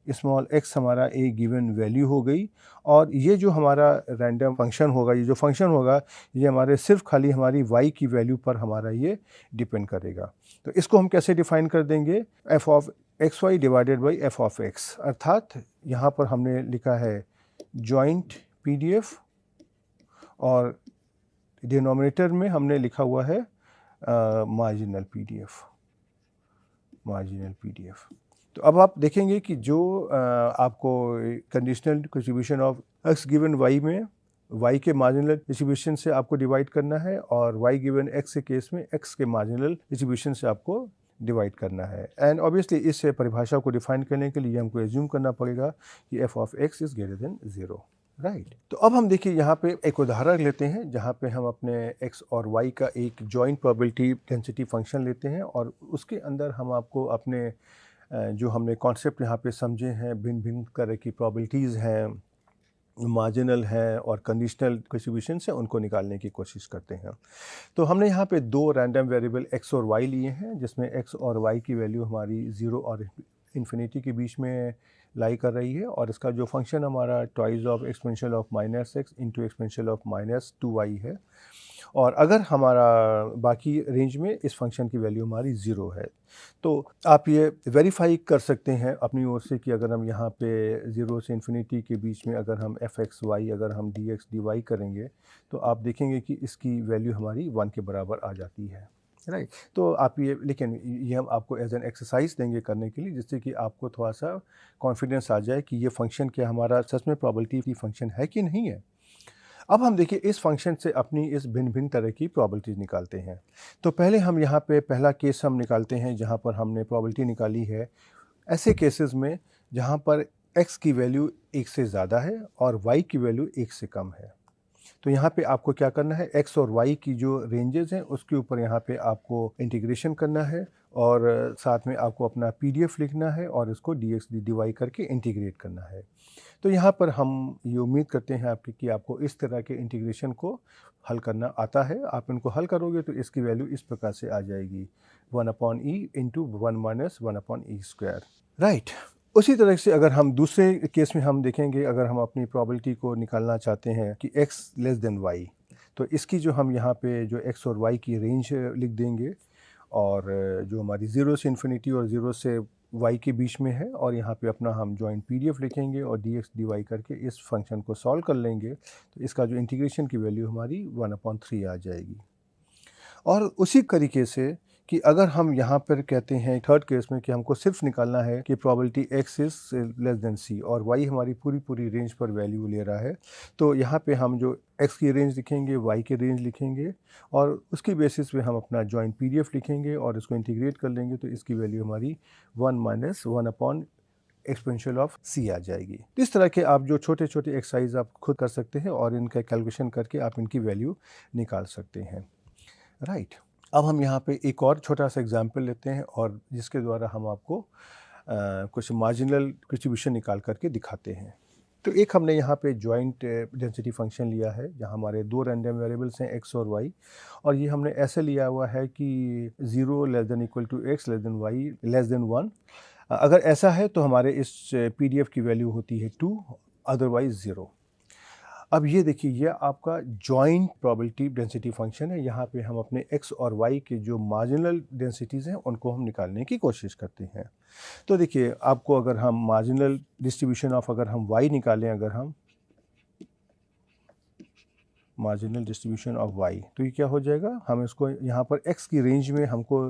S1: स्मॉल x हमारा एक गिवन वैल्यू हो गई, और ये जो हमारा रैंडम फंक्शन होगा, ये जो फंक्शन होगा, ये हमारे सिर्फ खाली हमारी y की वैल्यू पर हमारा ये डिपेंड करेगा। तो इसको हम कैसे डिफाइन कर देंगे, f of x y divided by f of x, अर्थात यहाँ पर हमने लिखा है जॉइंट PDF, और डिनोमिनेटर में हमने लिखा हुआ है मार्जिनल PDF। तो अब आप देखेंगे कि जो आपको conditional distribution of x given y में y के मार्जिनल डिस्ट्रीब्यूशन से आपको डिवाइड करना है, और y गिवन x के केस में x के मार्जिनल डिस्ट्रीब्यूशन से आपको डिवाइड करना है। एंड ऑब्वियसली इस परिभाषा को डिफाइन करने के लिए हमको एज्यूम करना पड़ेगा कि f of x is greater then 0, right. तो अब हम देखिए यहाँ पे एक उदाहरण लेते हैं जहाँ पे हम अपने x और y का एक जॉइंट प्रोबेबिलिटी डेंसिटी फंक्शन लेते हैं, और उसके अंदर हम आपको अपने जो हमने कॉन्सेप्ट यहाँ पे समझे हैं, भिन्न भिन्न तरह की प्रोबेबिलिटीज़ हैं, मार्जिनल है और कंडीशनल डिस्ट्रीब्यूशन से उनको निकालने की कोशिश करते हैं। तो हमने यहाँ पे दो रैंडम वेरिएबल x और y लिए हैं, जिसमें x और y की वैल्यू हमारी 0 और इन्फिनिटी के बीच में लाई कर रही है, और इसका जो फंक्शन हमारा twice of exponential of -x into exponential of -2y है। और अगर हमारा बाकी रेंज में इस फंक्शन की वैल्यू हमारी 0 है, तो आप ये वेरीफाई कर सकते हैं अपनी ओर से कि अगर हम यहाँ पे 0 से इन्फिनिटी के बीच में अगर हम f(x(y) अगर हम dx dy करेंगे, तो आप देखेंगे कि इसकी वैल्यू हमारी 1 के बराबर आ जाती है, राइट। तो आप ये, लेकिन ये हम आपको एज एन एक्सरसाइज देंगे करने के लिए, जिससे कि आपको थोड़ा सा कॉन्फिडेंस आ जाए कि ये फंक्शन क्या हमारा सच में प्रोबेबिलिटी की फंक्शन है कि नहीं है। अब हम देखिए इस फंक्शन से अपनी इस भिन्न भिन्न तरह की प्रोबेबिलिटीज़ निकालते हैं। तो पहले हम यहाँ पे पहला केस हम निकालते हैं जहाँ पर हमने प्रोबेबिलिटी निकाली है ऐसे केसेस में जहाँ पर x की वैल्यू 1 से ज़्यादा है और y की वैल्यू 1 से कम है। तो यहाँ पे आपको क्या करना है, x और y की जो रेंजेस हैं उसके ऊपर यहाँ पे आपको इंटीग्रेशन करना है, और साथ में आपको अपना PDF लिखना है और इसको dx dy करके इंटीग्रेट करना है। तो यहाँ पर हम ये उम्मीद करते हैं आपकी कि आपको इस तरह के इंटीग्रेशन को हल करना आता है। आप इनको हल करोगे तो इसकी वैल्यू इस प्रकार से आ जाएगी 1/e into 1 minus 1/e square, right. उसी तरह से अगर हम दूसरे केस में हम देखेंगे, अगर हम अपनी प्रोबेबिलिटी को निकालना चाहते हैं कि x लेस देन y, तो इसकी जो हम यहाँ पे जो x और y की रेंज लिख देंगे, और जो हमारी 0 से इन्फिनिटी और 0 से y के बीच में है, और यहाँ पे अपना हम जॉइंट PDF लिखेंगे और dx dy करके इस फंक्शन को सॉल्व कर लेंगे, तो इसका जो इंटीग्रेशन की वैल्यू हमारी 1/3 आ जाएगी। और उसी तरीके से कि अगर हम यहाँ पर कहते हैं थर्ड केस में कि हमको सिर्फ निकालना है कि probability x is less than c और y हमारी पूरी रेंज पर वैल्यू ले रहा है, तो यहाँ पे हम जो x की रेंज लिखेंगे, y की रेंज लिखेंगे और उसकी बेसिस पे हम अपना जॉइंट PDF लिखेंगे और इसको इंटीग्रेट कर लेंगे, तो इसकी वैल्यू हमारी 1 minus 1 upon exponential of c आ जाएगी। इस तरह के आप जो छोटे छोटे एक्सरसाइज आप खुद कर सकते हैं और इनका कैलकुलेशन करके आप इनकी वैल्यू निकाल सकते हैं, राइट। अब हम यहाँ पे एक और छोटा सा एग्जांपल लेते हैं और जिसके द्वारा हम आपको कुछ मार्जिनल डिस्ट्रीब्यूशन निकाल करके दिखाते हैं। तो एक हमने यहाँ पे जॉइंट डेंसिटी फंक्शन लिया है जहाँ हमारे दो रैंडम वेरिएबल्स हैं x और y, और ये हमने ऐसे लिया हुआ है कि 0 less than equal to x less than y less than 1। अगर ऐसा है तो हमारे इस PDF की वैल्यू होती है 2, अदरवाइज 0। अब ये देखिए, ये आपका जॉइंट प्रोबेबिलिटी डेंसिटी फंक्शन है। यहाँ पे हम अपने x और y के जो मार्जिनल डेंसिटीज़ हैं उनको हम निकालने की कोशिश करते हैं। तो देखिए, आपको अगर हम मार्जिनल डिस्ट्रीब्यूशन ऑफ अगर हम y निकालें, अगर हम मार्जिनल डिस्ट्रीब्यूशन ऑफ y, तो ये क्या हो जाएगा, हम इसको यहाँ पर x की रेंज में हमको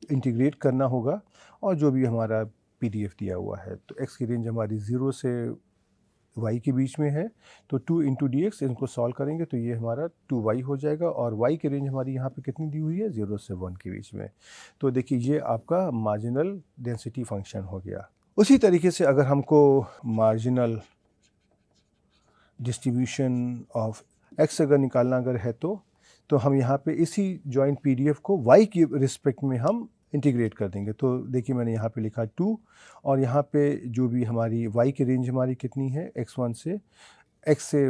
S1: इंटीग्रेट करना होगा और जो भी हमारा PDF दिया हुआ है, तो x की रेंज हमारी 0 से y के बीच में है, तो 2 इंटू डी एक्स, इनको सॉल्व करेंगे तो ये हमारा 2y हो जाएगा और y की रेंज हमारी यहाँ पे कितनी दी हुई है, 0 से 1 के बीच में। तो देखिए, ये आपका मार्जिनल डेंसिटी फंक्शन हो गया। उसी तरीके से अगर हमको मार्जिनल डिस्ट्रीब्यूशन ऑफ x अगर निकालना अगर है तो हम यहाँ पे इसी जॉइंट PDF को y की रिस्पेक्ट में हम इंटीग्रेट कर देंगे। तो देखिए, मैंने यहाँ पे लिखा 2 और यहाँ पे जो भी हमारी y की रेंज हमारी कितनी है, x1 से x से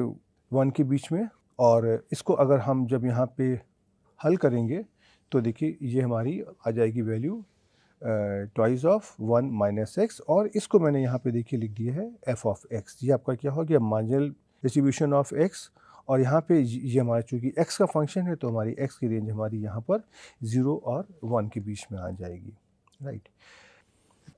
S1: 1 के बीच में, और इसको अगर हम जब यहाँ पे हल करेंगे तो देखिए ये हमारी आ जाएगी value twice of 1 minus x, और इसको मैंने यहाँ पे देखिए लिख दिया है f ऑफ x। ये आपका क्या हो गया, मार्जिनल डिस्ट्रीब्यूशन ऑफ x, और यहाँ पे ये हमारा चूँकि x का फंक्शन है तो हमारी x की रेंज हमारी यहाँ पर 0 और 1 के बीच में आ जाएगी, राइट।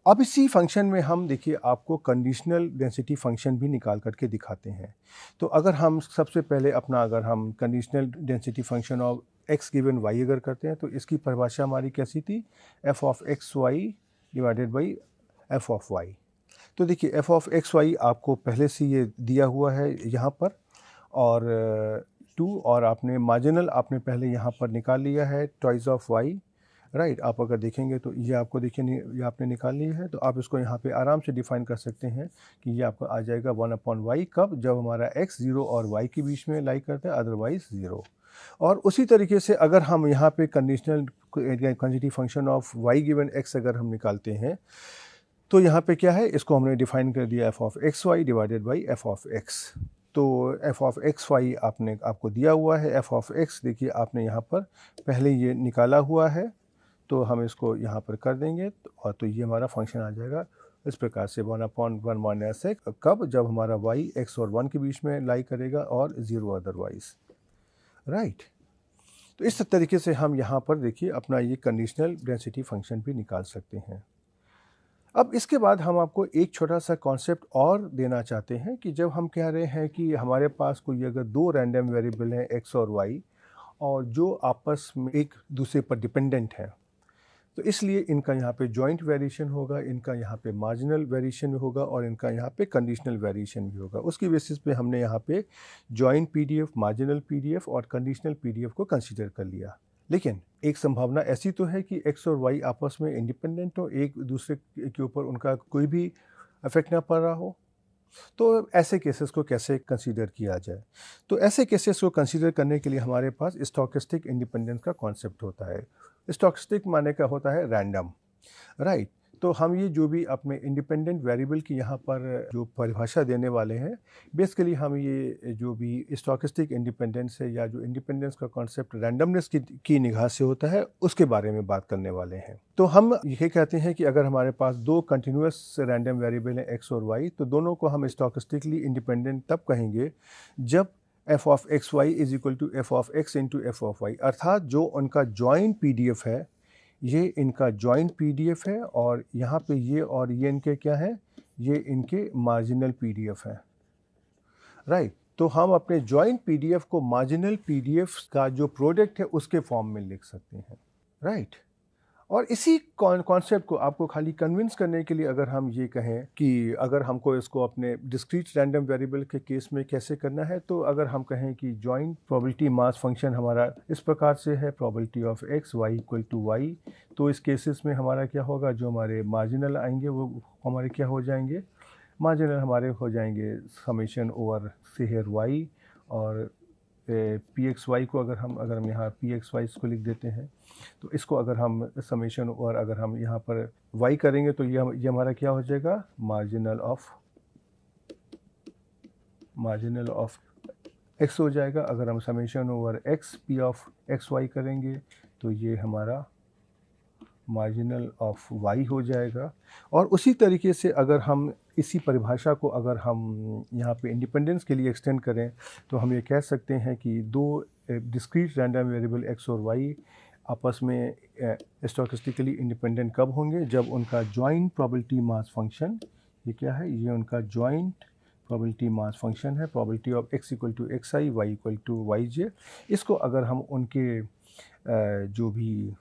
S1: अब इसी फंक्शन में हम देखिए आपको कंडीशनल डेंसिटी फंक्शन भी निकाल करके दिखाते हैं। तो अगर हम सबसे पहले अपना अगर हम conditional density function of x given y अगर करते हैं तो इसकी परिभाषा हमारी कैसी थी, f of x y divided by f of y। तो देखिए f ऑफ एक्स वाई आपको पहले से ये दिया हुआ है यहाँ पर, और 2 और आपने मार्जिनल आपने पहले यहाँ पर निकाल लिया है ट्वाइस ऑफ y, राइट। आप अगर देखेंगे तो ये आपको देखिए ये आपने निकाल लिया है, तो आप इसको यहाँ पे आराम से डिफाइन कर सकते हैं कि ये आपका आ जाएगा 1 अपॉन y, कब, जब हमारा x 0 और y के बीच में लाई करता है, अदरवाइज 0। और उसी तरीके से अगर हम यहाँ पे conditional quantity function of y given x अगर हम निकालते हैं तो यहाँ पे क्या है, इसको हमने डिफाइन कर दिया f of x y divided by f of x। तो f ऑफ एक्स वाई आपने आपको दिया हुआ है, f ऑफ x देखिए आपने यहाँ पर पहले ये निकाला हुआ है, तो हम इसको यहाँ पर कर देंगे और तो ये हमारा फंक्शन आ जाएगा इस प्रकार से 1 अपॉन 1 माइनस x, कब, जब हमारा y x और 1 के बीच में लाई करेगा और 0 अदरवाइज, राइट। तो इस तरीके से हम यहाँ पर देखिए अपना ये कंडीशनल डेंसिटी फंक्शन भी निकाल सकते हैं। अब इसके बाद हम आपको एक छोटा सा कॉन्सेप्ट और देना चाहते हैं कि जब हम कह रहे हैं कि हमारे पास कोई अगर दो रैंडम वेरिएबल हैं x और y और जो आपस में एक दूसरे पर डिपेंडेंट हैं, तो इसलिए इनका यहाँ पे जॉइंट वेरिएशन होगा, इनका यहाँ पे मार्जिनल वेरिएशन होगा और इनका यहाँ पे कंडीशनल वेरिएशन भी होगा। उसकी बेसिस पे हमने यहाँ पे जॉइंट PDF, मार्जिनल PDF और कंडीशनल PDF को कंसीडर कर लिया। लेकिन एक संभावना ऐसी तो है कि x और y आपस में इंडिपेंडेंट हो, एक दूसरे के ऊपर उनका कोई भी इफेक्ट ना पड़ रहा हो, तो ऐसे केसेस को कैसे कंसीडर किया जाए। तो ऐसे केसेस को कंसीडर करने के लिए हमारे पास स्टोकेस्टिक इंडिपेंडेंस का कॉन्सेप्ट होता है। स्टोकेस्टिक माने का होता है रैंडम, राइट। तो हम ये जो भी अपने इंडिपेंडेंट वेरिएबल की यहाँ पर जो परिभाषा देने वाले हैं, बेसिकली हम ये जो भी स्टोकेस्टिक इंडिपेंडेंस है या जो इंडिपेंडेंस का कॉन्सेप्ट रैंडमनेस की निगाह से होता है, उसके बारे में बात करने वाले हैं। तो हम ये कहते हैं कि अगर हमारे पास दो कंटिन्यूस रैंडम वेरिएबल हैं x और y, तो दोनों को हम स्टोकेस्टिकली इंडिपेंडेंट तब कहेंगे जब f of x Y is equal to f of x into f of y, अर्थात जो उनका जॉइंट PDF है, ये इनका जॉइंट PDF है और यहाँ पे ये और ये इनके क्या है, ये इनके मार्जिनल PDF है, राइट। तो हम अपने जॉइंट PDF को मार्जिनल PDF का जो प्रोडक्ट है उसके फॉर्म में लिख सकते हैं, राइट। और इसी कॉन्सेप्ट को आपको खाली कन्विंस करने के लिए अगर हम ये कहें कि अगर हमको इसको अपने डिस्क्रीट रैंडम वेरिएबल के केस में कैसे करना है, तो अगर हम कहें कि जॉइंट प्रोबेबिलिटी मास फंक्शन हमारा इस प्रकार से है, probability of x y equal to y, तो इस केसेस में हमारा क्या होगा, जो हमारे मार्जिनल आएंगे वो हमारे क्या हो जाएंगे, मार्जिनल हमारे हो जाएंगे समेशन ओवर से हेयर वाई, और पी एक्स वाई को अगर हम यहाँ पी एक्स वाई इसको लिख देते हैं, तो इसको अगर हम समेशन और अगर हम यहाँ पर y करेंगे तो ये हमारा क्या हो जाएगा, मार्जिनल ऑफ x हो जाएगा। अगर हम summation over x p of x y करेंगे तो ये हमारा मार्जिनल ऑफ y हो जाएगा। और उसी तरीके से अगर हम इसी परिभाषा को अगर हम यहाँ पे इंडिपेंडेंस के लिए एक्सटेंड करें, तो हम ये कह सकते हैं कि दो डिस्क्रीट रैंडम वेरिएबल x और y आपस में स्टोकेस्टिकली इंडिपेंडेंट कब होंगे, जब उनका जॉइंट प्रोबेबिलिटी मास फंक्शन, ये क्या है, ये उनका जॉइंट प्रोबेबिलिटी मास फंक्शन है, probability of x equal to X I, Y equal to Y J. इसको अगर हम उनके जो भी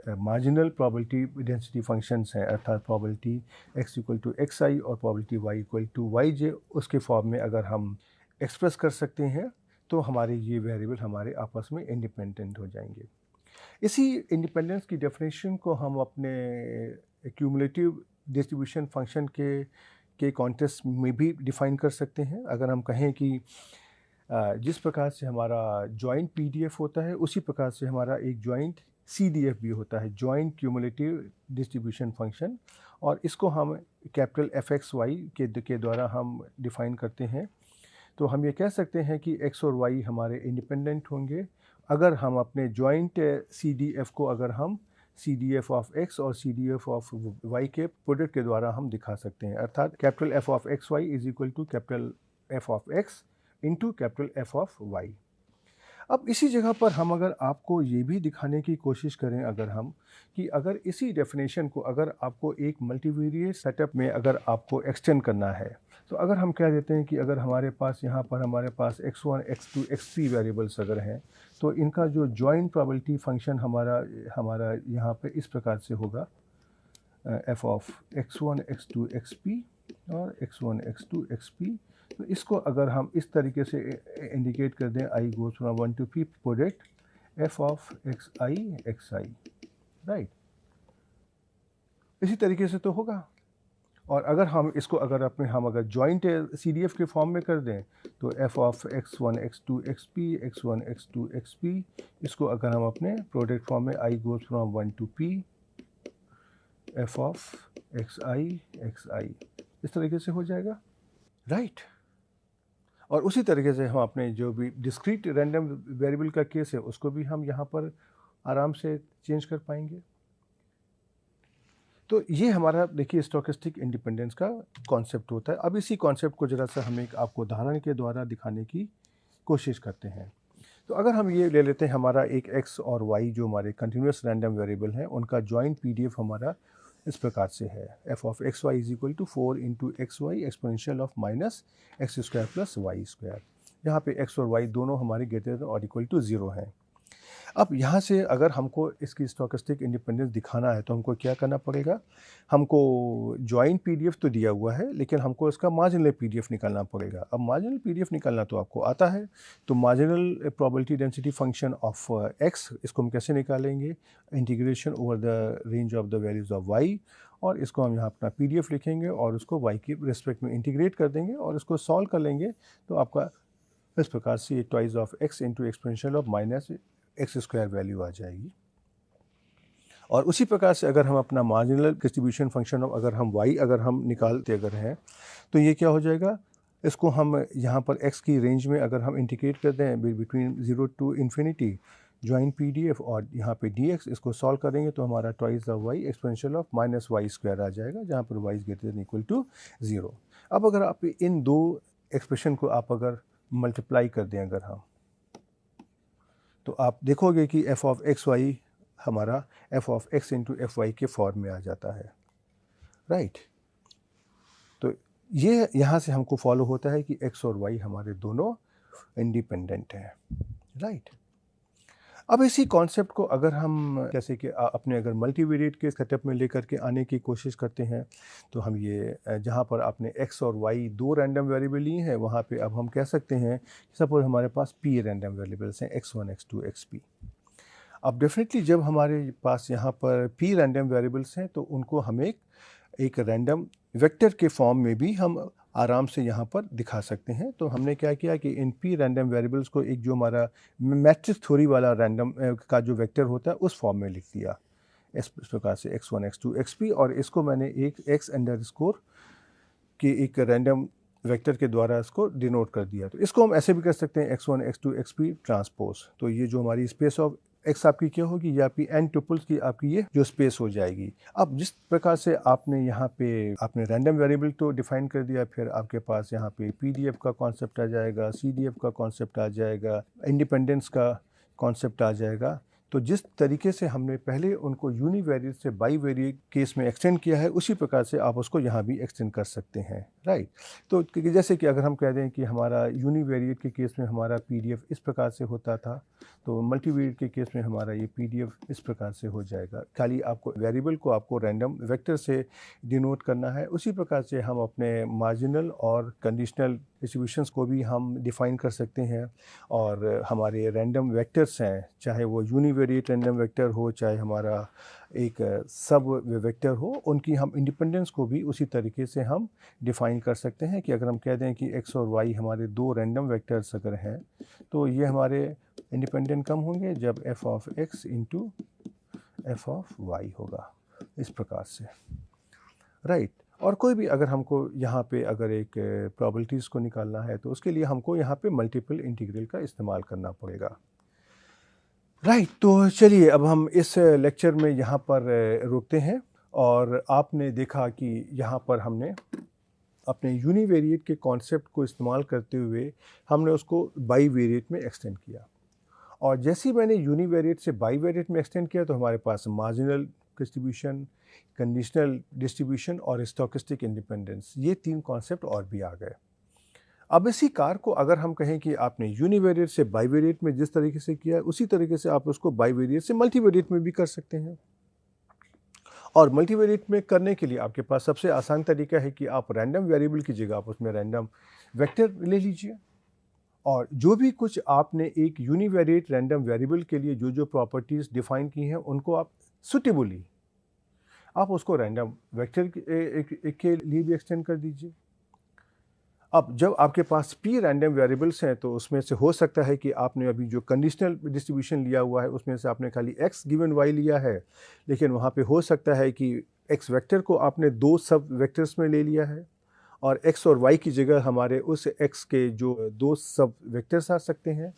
S1: मार्जिनल प्रोबेबिलिटी डेंसिटी फंक्शंस हैं, अर्थात probability x equal to X I और probability y equal to Y J, उसके फॉर्म में अगर हम एक्सप्रेस कर सकते हैं, तो हमारे ये वेरिएबल हमारे आपस में इंडिपेंडेंट हो जाएंगे। इसी इंडिपेंडेंस की डेफिनेशन को हम अपने क्यूमुलेटिव डिस्ट्रीब्यूशन फंक्शन के कॉन्टेक्स्ट में भी डिफाइन कर सकते हैं। अगर हम कहें कि जिस प्रकार से हमारा जॉइंट पीडीएफ होता है, उसी प्रकार से हमारा एक जॉइंट सीडीएफ भी होता है, जॉइंट क्यूमुलेटिव डिस्ट्रीब्यूशन फंक्शन, और इसको हम कैपिटल एफ एक्स वाई के द्वारा हम डिफ़ाइन करते हैं। तो हम ये कह सकते हैं कि x और y हमारे इंडिपेंडेंट होंगे अगर हम अपने जॉइंट CDF को अगर हम CDF ऑफ x और CDF ऑफ y के प्रोडक्ट के द्वारा हम दिखा सकते हैं, अर्थात capital F of x Y is equal to capital F of x into capital F of y। अब इसी जगह पर हम अगर आपको ये भी दिखाने की कोशिश करें अगर हम कि अगर इसी डेफिनेशन को अगर आपको एक मल्टीवेरिएट सेटअप में अगर आपको एक्सटेंड करना है, तो अगर हम कह देते हैं कि अगर हमारे पास यहाँ पर हमारे पास x1, x2, x3 वेरिएबल्स अगर हैं, तो इनका जो जॉइंट प्रोबेबिलिटी फंक्शन हमारा यहाँ पे इस प्रकार से होगा, f of x1, x2, xp और x1, x2, xp। तो इसको अगर हम इस तरीके से इंडिकेट कर दें, i goes from 1 to p product f of xi xi, right. इसी तरीके से तो होगा। और अगर हम इसको अगर हम अगर जॉइंट CDF के फॉर्म में कर दें, तो f of x1, x2, xp, x1, x2, xp, इसको अगर हम अपने प्रोडक्ट फॉर्म में i goes from 1 to p f of xi xi, इस तरीके से हो जाएगा, राइट। और उसी तरीके से हम अपने जो भी डिस्क्रीट रैंडम वेरिएबल का केस है उसको भी हम यहाँ पर आराम से चेंज कर पाएंगे। तो ये हमारा देखिए स्टोकेस्टिक इंडिपेंडेंस का कॉन्सेप्ट होता है। अब इसी कॉन्सेप्ट को ज़रा सा हम एक आपको उदाहरण के द्वारा दिखाने की कोशिश करते हैं। तो अगर हम ये ले लेते हैं, हमारा एक x और y जो हमारे कंटिन्यूस रैंडम वेरिएबल हैं, उनका जॉइंट पीडीएफ हमारा इस प्रकार से है, f of x Y is equal to 4 into x y exponential of minus x square plus y square, यहाँ पे x और y दोनों हमारे ग्रेटर देन और इक्वल टू 0 हैं। अब यहाँ से अगर हमको इसकी स्टोकेस्टिक इंडिपेंडेंस दिखाना है तो हमको क्या करना पड़ेगा, हमको जॉइंट पीडीएफ तो दिया हुआ है, लेकिन हमको इसका मार्जिनल पीडीएफ निकालना पड़ेगा। अब मार्जिनल पीडीएफ निकालना तो आपको आता है, तो marginal probability density function of x, इसको हम कैसे निकालेंगे, integration over the range of the values of y, और इसको हम यहाँ अपना पीडीएफ लिखेंगे और उसको y के रिस्पेक्ट में इंटीग्रेट कर देंगे और इसको सॉल्व कर लेंगे, तो आपका इस प्रकार से twice of x into exponential of minus x square value आ जाएगी। और उसी प्रकार से अगर हम अपना मार्जिनल डिस्ट्रीब्यूशन फंक्शन अगर हम y अगर हम निकालते अगर हैं, तो ये क्या हो जाएगा, इसको हम यहाँ पर x की रेंज में अगर हम इंटीग्रेट कर दें between 0 to infinity joint PDF और यहाँ पे dx, इसको सॉल्व करेंगे तो हमारा twice of y exponential of minus Y square आ जाएगा, जहाँ पर y is greater than equal to 0। अब अगर आप इन दो एक्सप्रेशन को आप अगर मल्टीप्लाई कर दें अगर हम, तो आप देखोगे कि f ऑफ एक्स वाई हमारा f of x into f y के फॉर्म में आ जाता है, राइट। तो ये यहाँ से हमको फॉलो होता है कि x और y हमारे दोनों इंडिपेंडेंट हैं, राइट। अब इसी कॉन्सेप्ट को अगर हम जैसे कि अपने अगर मल्टीवेरिएट के सेटअप में लेकर के आने की कोशिश करते हैं, तो हम ये जहाँ पर आपने x और y दो रैंडम वेरिएबल लिए हैं, वहाँ पे अब हम कह सकते हैं सपोज हमारे पास p रैंडम वेरिएबल्स हैं x1 x2 xp। अब डेफिनेटली जब हमारे पास यहाँ पर p रैंडम वेरिएबल्स हैं तो उनको हम एक रैंडम वेक्टर के फॉर्म में भी हम आराम से यहाँ पर दिखा सकते हैं। तो हमने क्या किया कि इन p रैंडम वेरिएबल्स को एक जो हमारा मैट्रिक्स थ्योरी वाला रैंडम का जो वेक्टर होता है उस फॉर्म में लिख दिया इस प्रकार से x1 x2 xp, और इसको मैंने एक x अंडरस्कोर के एक रैंडम वेक्टर के द्वारा इसको डिनोट कर दिया। तो इसको हम ऐसे भी कर सकते हैं x1 x2 xp ट्रांसपोज। तो ये जो हमारी स्पेस ऑफ x आपकी क्या होगी, या आपकी n टुपल्स की आपकी ये जो स्पेस हो जाएगी। अब जिस प्रकार से आपने यहाँ पे आपने रैंडम वेरिएबल तो डिफाइन कर दिया, फिर आपके पास यहाँ पे pdf का कॉन्सेप्ट आ जाएगा, cdf का कॉन्सेप्ट आ जाएगा, इंडिपेंडेंस का कॉन्सेप्ट आ जाएगा। तो जिस तरीके से हमने पहले उनको यूनिवेरिएट से बाईवेरिएट केस में एक्सटेंड किया है, उसी प्रकार से आप उसको यहाँ भी एक्सटेंड कर सकते हैं, राइट। तो जैसे कि अगर हम कह दें कि हमारा यूनिवेरिएट के केस में हमारा पीडीएफ इस प्रकार से होता था, तो मल्टीवेरिएट के केस में हमारा ये पीडीएफ इस प्रकार से हो जाएगा। खाली आपको वेरिएबल को आपको रैंडम वेक्टर से डिनोट करना है। उसी प्रकार से हम अपने मार्जिनल और कंडीशनल डिस्ट्रीब्यूशंस को भी हम डिफ़ाइन कर सकते हैं। और हमारे रैंडम वेक्टर्स हैं, चाहे वो यूनिवेरिएट रैंडम वेक्टर हो, चाहे हमारा एक सब वेक्टर हो, उनकी हम इंडिपेंडेंस को भी उसी तरीके से हम डिफ़ाइन कर सकते हैं कि अगर हम कह दें कि x और y हमारे दो रैंडम वेक्टर्स अगर हैं, तो ये हमारे इंडिपेंडेंट कम होंगे जब f of x into f of y होगा, इस प्रकार से, राइट। और कोई भी अगर हमको यहाँ पे अगर एक प्रोबेबिलिटीज़ को निकालना है, तो उसके लिए हमको यहाँ पे मल्टीपल इंटीग्रल का इस्तेमाल करना पड़ेगा, राइट। तो चलिए अब हम इस लेक्चर में यहाँ पर रुकते हैं। और आपने देखा कि यहाँ पर हमने अपने यूनिवेरिएट के कॉन्सेप्ट को इस्तेमाल करते हुए हमने उसको बाईवेरिएट में एक्सटेंड किया। और जैसे ही मैंने यूनिवेरिएट से बाईवेरिएट में एक्सटेंड किया, तो हमारे पास मार्जिनल डिस्ट्रीब्यूशन, कंडीशनल डिस्ट्रीब्यूशन और स्टोकेस्टिक इंडिपेंडेंस, ये तीन कॉन्सेप्ट और भी आ गए। अब इसी कार को अगर हम कहें कि आपने यूनिवेरिएट से बाईवेरिएट में जिस तरीके से किया, उसी तरीके से आप उसको बाईवेरिएट से मल्टीवेरिएट में भी कर सकते हैं। और मल्टीवेरिएट में करने के लिए आपके पास सबसे आसान तरीका है कि आप रैंडम वेरिएबल की जगह आप उसमें रैंडम वेक्टर ले लीजिए, और जो भी कुछ आपने एक यूनिवेरिएट रैंडम वेरिएबल के लिए जो जो प्रॉपर्टीज़ डिफाइन की हैं, उनको आप सुटेबली आप उसको रैंडम वेक्टर के लिए भी एक्सटेंड कर दीजिए। अब जब आपके पास p रैंडम वेरिएबल्स हैं, तो उसमें से हो सकता है कि आपने अभी जो कंडीशनल डिस्ट्रीब्यूशन लिया हुआ है, उसमें से आपने खाली x गिवन y लिया है, लेकिन वहाँ पे हो सकता है कि x वेक्टर को आपने दो सब वेक्टर्स में ले लिया है, और x और y की जगह हमारे उस x के जो दो सब वेक्टर्स आ सकते हैं।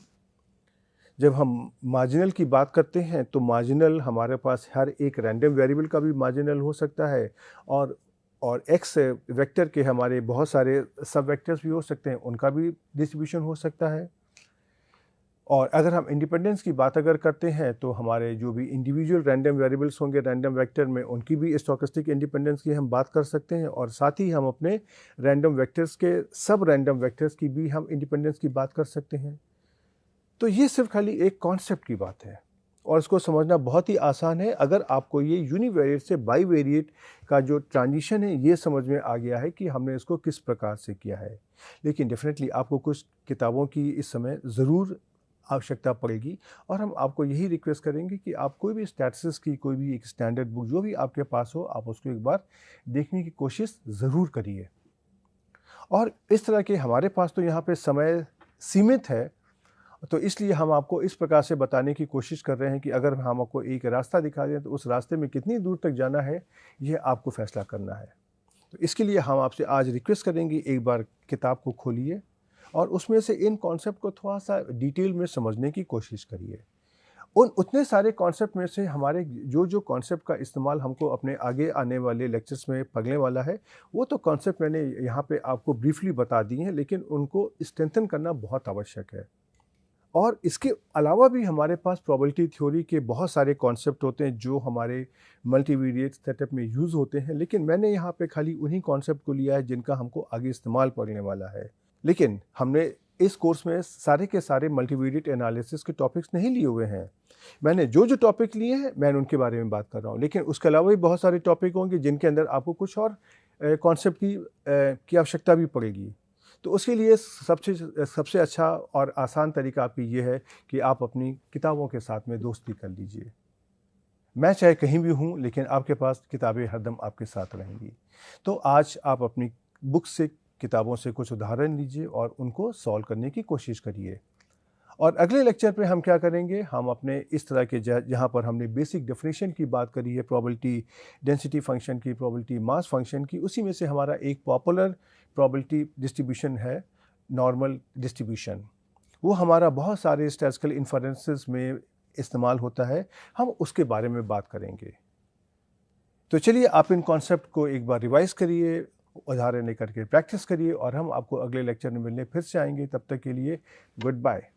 S1: जब हम मार्जिनल की बात करते हैं, तो मार्जिनल हमारे पास हर एक रैंडम वेरिएबल का भी मार्जिनल हो सकता है, और x वेक्टर के हमारे बहुत सारे सब वेक्टर्स भी हो सकते हैं, उनका भी डिस्ट्रीब्यूशन हो सकता है। और अगर हम इंडिपेंडेंस की बात अगर करते हैं, तो हमारे जो भी इंडिविजुअल रैंडम वेरिएबल्स होंगे रैंडम वेक्टर में, उनकी भी स्टोकेस्टिक इंडिपेंडेंस की हम बात कर सकते हैं। और साथ ही हम अपने रैंडम वेक्टर्स के सब रैंडम वेक्टर्स की भी हम इंडिपेंडेंस की बात कर सकते हैं। तो ये सिर्फ खाली एक कॉन्सेप्ट की बात है, और इसको समझना बहुत ही आसान है अगर आपको ये यूनिवेरिएट से बाईवेरिएट का जो ट्रांजिशन है ये समझ में आ गया है कि हमने इसको किस प्रकार से किया है। लेकिन डेफिनेटली आपको कुछ किताबों की इस समय ज़रूर आवश्यकता पड़ेगी, और हम आपको यही रिक्वेस्ट करेंगे कि आप कोई भी स्टैटिस्टिक्स की कोई भी एक स्टैंडर्ड बुक जो भी आपके पास हो, आप उसको एक बार देखने की कोशिश ज़रूर करिए। और इस तरह के हमारे पास तो यहाँ पे समय सीमित है, तो इसलिए हम आपको इस प्रकार से बताने की कोशिश कर रहे हैं कि अगर हम आपको एक रास्ता दिखा दें, तो उस रास्ते में कितनी दूर तक जाना है, यह आपको फैसला करना है। तो इसके लिए हम आपसे आज रिक्वेस्ट करेंगे, एक बार किताब को खोलिए और उसमें से इन कॉन्सेप्ट को थोड़ा सा डिटेल में समझने की कोशिश करिए। उतने सारे कॉन्सेप्ट में से हमारे जो कॉन्सेप्ट का इस्तेमाल हमको अपने आगे आने वाले लेक्चर्स में पगने वाला है, वो तो कॉन्सेप्ट मैंने यहाँ पे आपको ब्रीफली बता दिए हैं, लेकिन उनको स्ट्रेंथन करना बहुत आवश्यक है। और इसके अलावा भी हमारे पास प्रोबेबिलिटी थ्योरी के बहुत सारे कॉन्सेप्ट होते हैं जो हमारे मल्टीवेरिएट सेटअप में यूज़ होते हैं, लेकिन मैंने यहाँ पे खाली उन्हीं कॉन्सेप्ट को लिया है जिनका हमको आगे इस्तेमाल पड़ने वाला है। लेकिन हमने इस कोर्स में सारे के सारे मल्टीवेरिएट एनालिसिस के टॉपिक्स नहीं लिए हुए हैं। मैंने जो टॉपिक लिए हैं मैं उनके बारे में बात कर रहा हूँ, लेकिन उसके अलावा भी बहुत सारे टॉपिक होंगे जिनके अंदर आपको कुछ और कॉन्सेप्ट की आवश्यकता भी पड़ेगी। तो उसके लिए सबसे अच्छा और आसान तरीका आपकी ये है कि आप अपनी किताबों के साथ में दोस्ती कर लीजिए। मैं चाहे कहीं भी हूँ, लेकिन आपके पास किताबें हरदम आपके साथ रहेंगी। तो आज आप अपनी बुक से, किताबों से कुछ उदाहरण लीजिए और उनको सॉल्व करने की कोशिश करिए। और अगले लेक्चर पे हम क्या करेंगे, हम अपने इस तरह के जहाँ पर हमने बेसिक डेफिनेशन की बात करी है, प्रोबेबिलिटी डेंसिटी फंक्शन की, प्रोबेबिलिटी मास फंक्शन की, उसी में से हमारा एक पॉपुलर प्रोबेबिलिटी डिस्ट्रीब्यूशन है, नॉर्मल डिस्ट्रीब्यूशन। वो हमारा बहुत सारे स्टैटिस्टिकल इन्फरेंसेस में इस्तेमाल होता है, हम उसके बारे में बात करेंगे। तो चलिए आप इन कॉन्सेप्ट को एक बार रिवाइज करिए, उदाहरण लेकर के प्रैक्टिस करिए, और हम आपको अगले लेक्चर में मिलने फिर से आएंगे। तब तक के लिए गुड बाय।